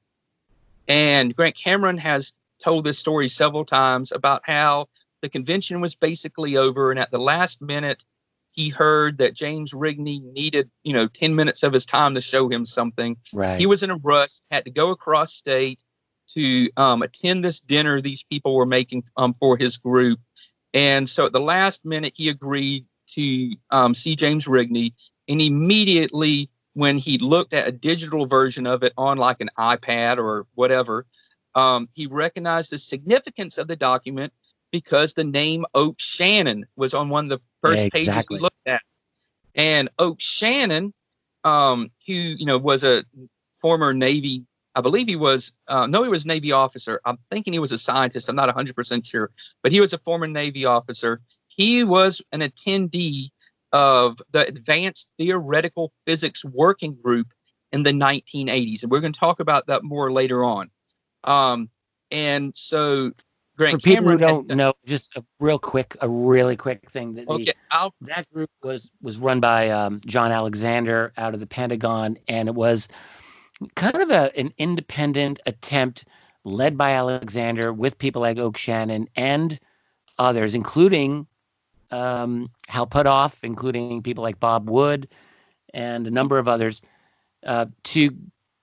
And Grant Cameron has told this story several times about how the convention was basically over, and at the last minute, he heard that James Rigney needed, 10 minutes of his time to show him something. Right. He was in a rush, had to go across state to attend this dinner these people were making for his group. And so at the last minute, he agreed to see James Rigney. And immediately, when he looked at a digital version of it on like an iPad or whatever, he recognized the significance of the document because the name Oak Shannon was on one of the first pages we looked at. And Oak Shannon, who, was a former Navy, I believe he was, he was a Navy officer. I'm thinking he was a scientist. I'm not 100% sure, but he was a former Navy officer. He was an attendee of the Advanced Theoretical Physics Working Group in the 1980s. And we're going to talk about that more later on. And so Grant For people Cameron who don't know, just a really quick thing. That group was run by John Alexander out of the Pentagon, and it was kind of an independent attempt led by Alexander with people like Oak Shannon and others, including Hal Puthoff, including people like Bob Wood and a number of others, to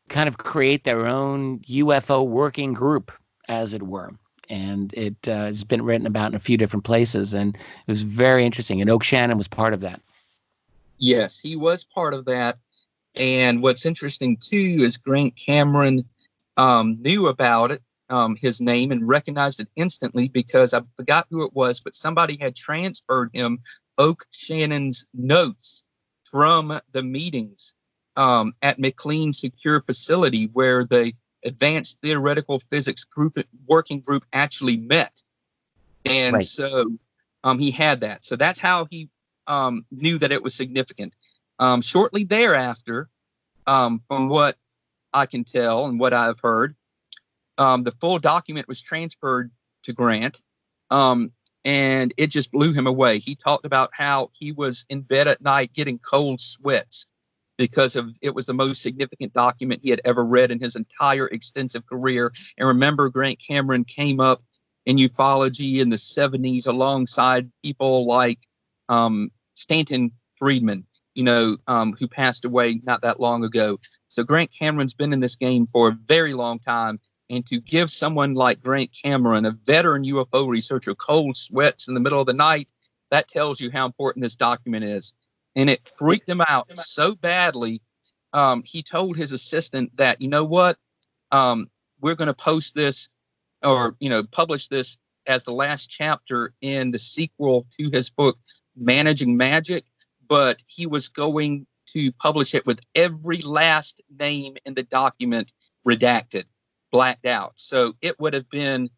kind of create their own UFO working group, as it were. And it has been written about in a few different places, and it was very interesting. And Oak Shannon was part of that. Yes, he was part of that. And what's interesting, too, is Grant Cameron knew about it, his name, and recognized it instantly because I forgot who it was, but somebody had transferred him Oak Shannon's notes from the meetings at McLean Secure Facility where the Advanced Theoretical Physics Working Group actually met. And so he had that. So that's how he knew that it was significant. Shortly thereafter, from what I can tell and what I've heard, the full document was transferred to Grant, and it just blew him away. He talked about how he was in bed at night getting cold sweats because it was the most significant document he had ever read in his entire extensive career. And remember, Grant Cameron came up in ufology in the 70s alongside people like Stanton Friedman, who passed away not that long ago. So Grant Cameron's been in this game for a very long time, And to give someone like Grant Cameron, a veteran UFO researcher, cold sweats in the middle of the night, that tells you how important this document is. And it freaked him out so badly. He told his assistant that, you know what, we're going to post this or, publish this as the last chapter in the sequel to his book, Managing Magic. But he was going to publish it with every last name in the document redacted, blacked out. So it would have been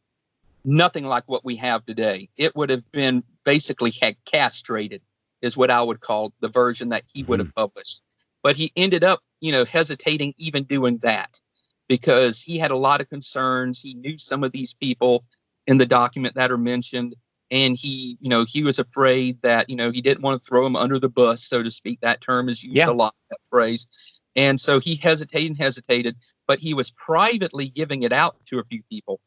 nothing like what we have today. It would have been basically castrated, is what I would call the version that he would have published. But he ended up, hesitating even doing that because he had a lot of concerns. He knew some of these people in the document that are mentioned. And he was afraid that, he didn't want to throw him under the bus, so to speak. That term is used a lot, that phrase. And so he hesitated, but he was privately giving it out to a few people.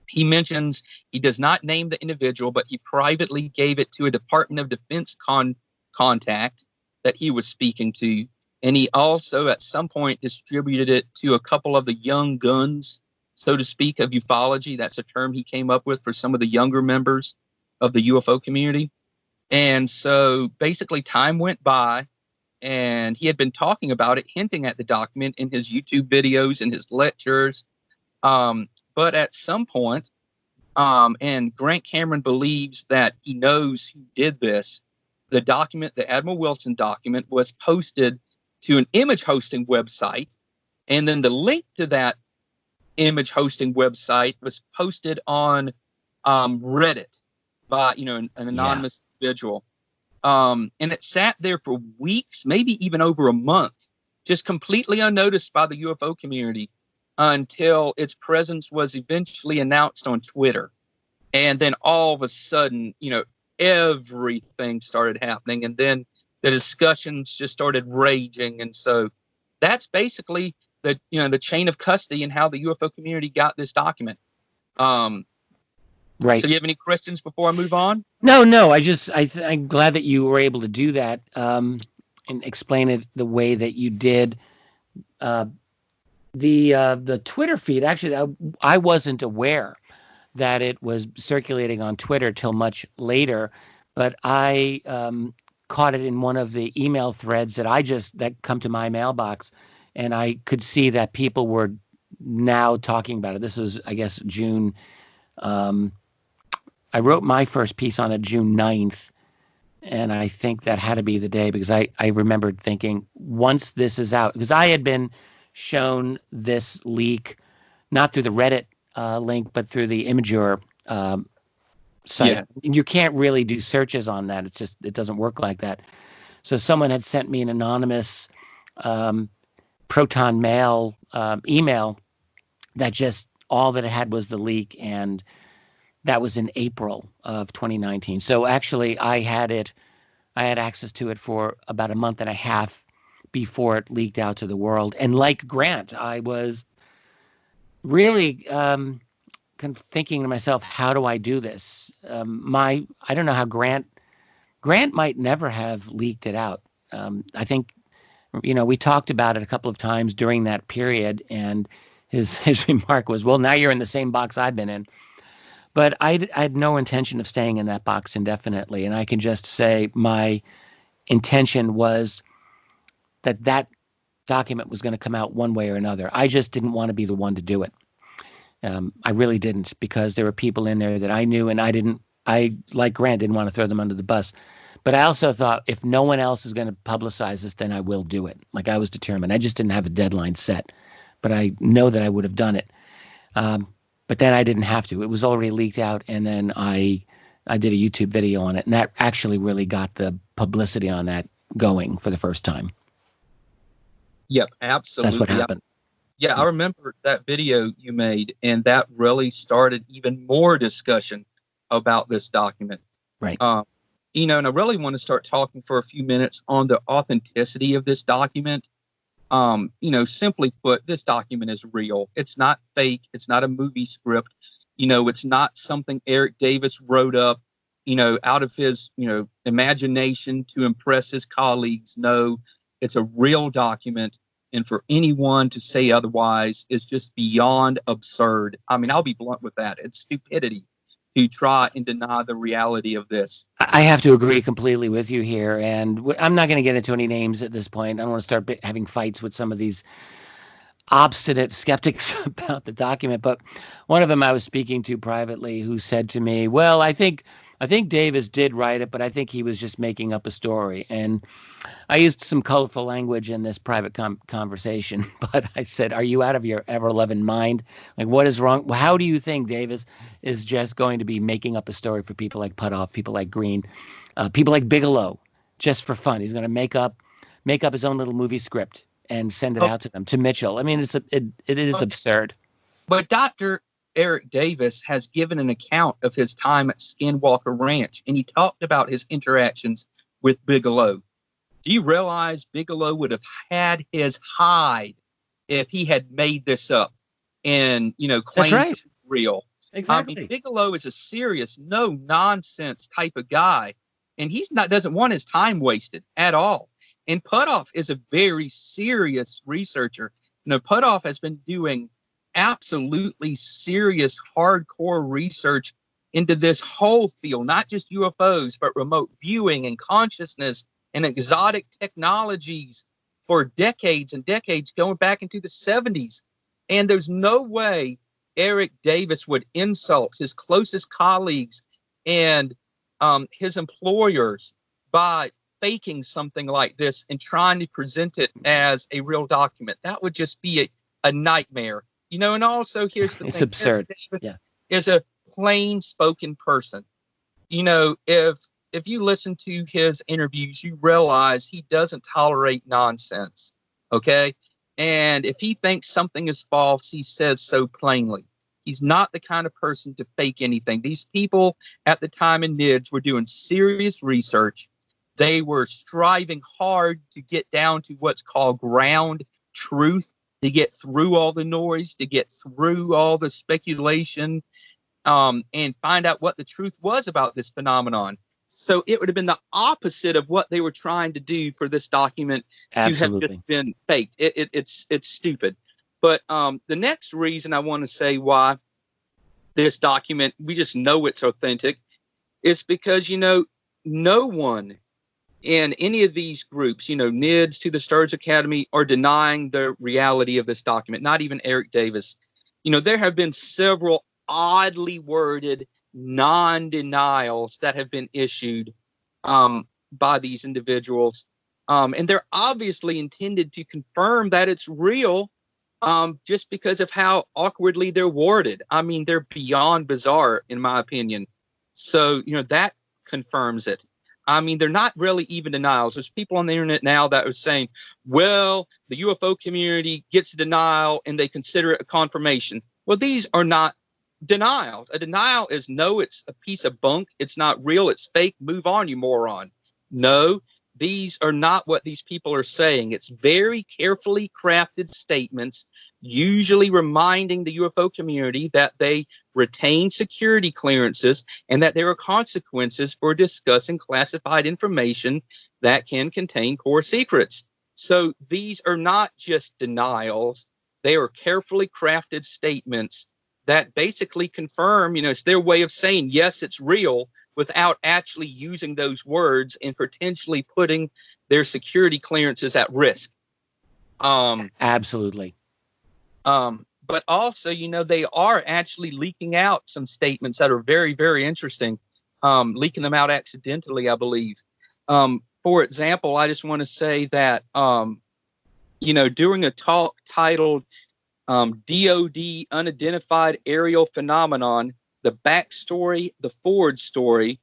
He mentions he does not name the individual, but he privately gave it to a Department of Defense contact that he was speaking to. And he also at some point distributed it to a couple of the young guns, so to speak, of ufology. That's a term he came up with for some of the younger members of the UFO community. And so basically time went by and he had been talking about it, hinting at the document in his YouTube videos and his lectures. But at some point, and Grant Cameron believes that he knows who did this, the document, the Admiral Wilson document, was posted to an image hosting website. And then the link to that image hosting website was posted on Reddit by, an anonymous individual. And it sat there for weeks, maybe even over a month, just completely unnoticed by the UFO community until its presence was eventually announced on Twitter. And then all of a sudden, everything started happening. And then the discussions just started raging. And so that's basically the chain of custody and how the UFO community got this document. Right. So you have any questions before I move on? No. I'm glad that you were able to do that and explain it the way that you did. The Twitter feed, actually, I wasn't aware that it was circulating on Twitter till much later, but I caught it in one of the email threads that come to my mailbox, and I could see that people were now talking about it. This was, I guess, June. I wrote my first piece on it June 9th, and I think that had to be the day because I remembered thinking once this is out, because I had been shown this leak, not through the Reddit link, but through the Imager site. Yeah. You can't really do searches on that. It doesn't work like that. So someone had sent me an anonymous Proton Mail email that just all that it had was the leak, and that was in April of 2019. So actually I had access to it for about a month and a half before it leaked out to the world. And like Grant, I was really thinking to myself, how do I do this? I don't know how Grant might never have leaked it out. I think, we talked about it a couple of times during that period, and his remark was, well, now you're in the same box I've been in. But I had no intention of staying in that box indefinitely. And I can just say my intention was that document was going to come out one way or another. I just didn't want to be the one to do it. I really didn't, because there were people in there that I knew, and I, like Grant, didn't want to throw them under the bus. But I also thought if no one else is going to publicize this, then I will do it. Like, I was determined. I just didn't have a deadline set, but I know that I would have done it. But then I didn't have to. It was already leaked out, and then I did a YouTube video on it, and that actually really got the publicity on that going for the first time. Yep, absolutely. That's what happened. Yeah, I remember that video you made, and that really started even more discussion about this document. Right. And I really want to start talking for a few minutes on the authenticity of this document. Simply put, this document is real. It's not fake. It's not a movie script. It's not something Eric Davis wrote up, out of his, imagination to impress his colleagues. No, it's a real document. And for anyone to say otherwise is just beyond absurd. I mean, I'll be blunt with that. It's stupidity to try and deny the reality of this. I have to agree completely with you here, and I'm not going to get into any names at this point. I don't want to start having fights with some of these obstinate skeptics about the document, but one of them I was speaking to privately who said to me, well, I think Davis did write it, but I think he was just making up a story. And I used some colorful language in this private conversation, but I said, are you out of your ever-loving mind? Like, what is wrong? How do you think Davis is just going to be making up a story for people like Puthoff, people like Green, people like Bigelow, just for fun? He's going to make up his own little movie script and send it out to them, to Mitchell. I mean, it is absurd. But Dr. Eric Davis has given an account of his time at Skinwalker Ranch, and he talked about his interactions with Bigelow. Do you realize Bigelow would have had his hide if he had made this up and, claimed it's real? Exactly. Bigelow is a serious, no nonsense type of guy, and doesn't want his time wasted at all. And Puthoff is a very serious researcher. Puthoff has been doing absolutely serious, hardcore research into this whole field, not just UFOs, but remote viewing and consciousness and exotic technologies for decades and decades, going back into the 70s. And there's no way Eric Davis would insult his closest colleagues and his employers by faking something like this and trying to present it as a real document. That would just be a nightmare. And also here's the thing. It's absurd. Yeah. Is a plain spoken person. If you listen to his interviews, you realize he doesn't tolerate nonsense. Okay. And if he thinks something is false, he says so plainly. He's not the kind of person to fake anything. These people at the time in NIDS were doing serious research. They were striving hard to get down to what's called ground truth, to get through all the noise, to get through all the speculation, and find out what the truth was about this phenomenon. So it would have been the opposite of what they were trying to do for this document to have just been faked. It's stupid. But the next reason I want to say why this document, we just know it's authentic, is because, no one in any of these groups, NIDS to the Stars Academy, are denying the reality of this document, not even Eric Davis. There have been several oddly worded non-denials that have been issued by these individuals. And they're obviously intended to confirm that it's real just because of how awkwardly they're worded. I mean, they're beyond bizarre, in my opinion. So, that confirms it. I mean, they're not really even denials. There's people on the internet now that are saying, well, the UFO community gets a denial and they consider it a confirmation. Well, these are not denials. A denial is, no, it's a piece of bunk. It's not real. It's fake. Move on, you moron. No, these are not what these people are saying. It's very carefully crafted statements, usually reminding the UFO community that they retain security clearances and that there are consequences for discussing classified information that can contain core secrets. So these are not just denials. They are carefully crafted statements that basically confirm, it's their way of saying, yes, it's real, without actually using those words and potentially putting their security clearances at risk. Absolutely. But also, they are actually leaking out some statements that are very, very interesting, leaking them out accidentally, I believe. For example, I just want to say that, during a talk titled DOD Unidentified Aerial Phenomenon, the backstory, the forward story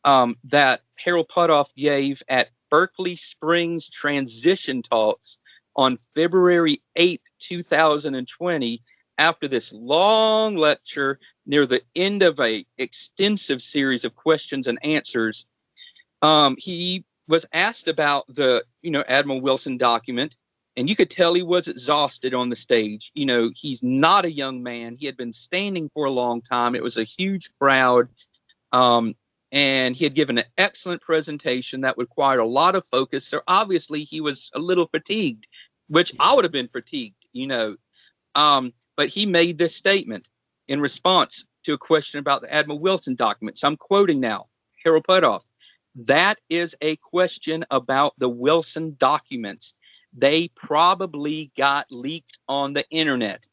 that Harold Puthoff gave at Berkeley Springs Transition Talks on February 8th, 2020, after this long lecture near the end of an extensive series of questions and answers. He was asked about the, Admiral Wilson document, and you could tell he was exhausted on the stage. He's not a young man. He had been standing for a long time. It was a huge crowd. And he had given an excellent presentation that required a lot of focus. So obviously he was a little fatigued. which I would have been fatigued, but he made this statement in response to a question about the Admiral Wilson document. So I'm quoting now, Harold Putoff. That is a question about the Wilson documents. They probably got leaked on the internet.